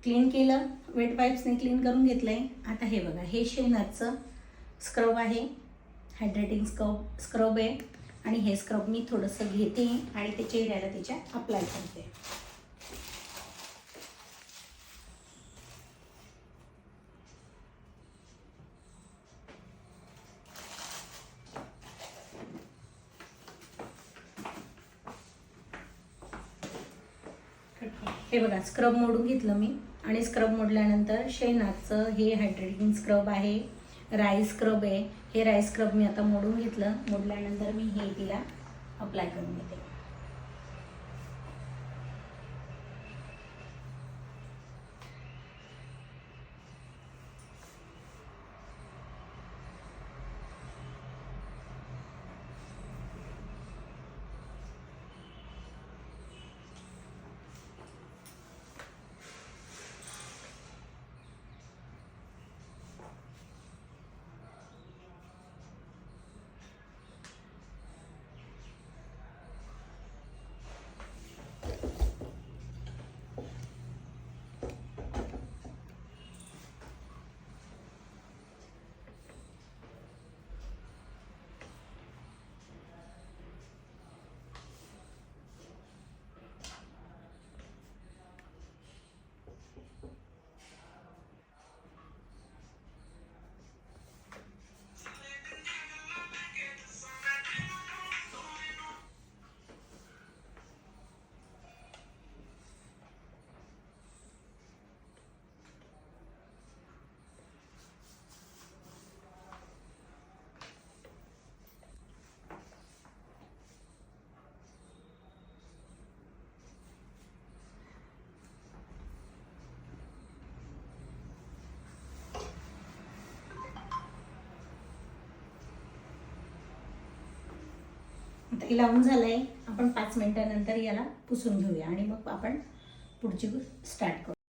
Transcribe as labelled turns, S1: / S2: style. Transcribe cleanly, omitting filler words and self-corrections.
S1: Clean केलं, weight वाईप्सने clean करून घेतलं आहे. आता हे बघा, हे शेनाचं स्क्रब आहे, हायड्रेटिंग स्क्रब आहे. आणि हे स्क्रब मी थोडंसं घेते आणि ते चेहऱ्याला त्याच्या अप्लाय करते. हे बघा, स्क्रब मोडून घेतलं मी. आणि स्क्रब मोडल्यानंतर शेनाचं हे हायड्रेटिंग स्क्रब आहे, राईस स्क्रब आहे. हे राईस स्क्रब मी आता मोडून घेतलं. मोडल्यानंतर मी हे तिला अप्लाय करून घेते. आता हे लावून झालंय. आपण 5 मिनिटानंतर याला पुसून घेऊया आणि मग आपण पुढची स्टार्ट करू.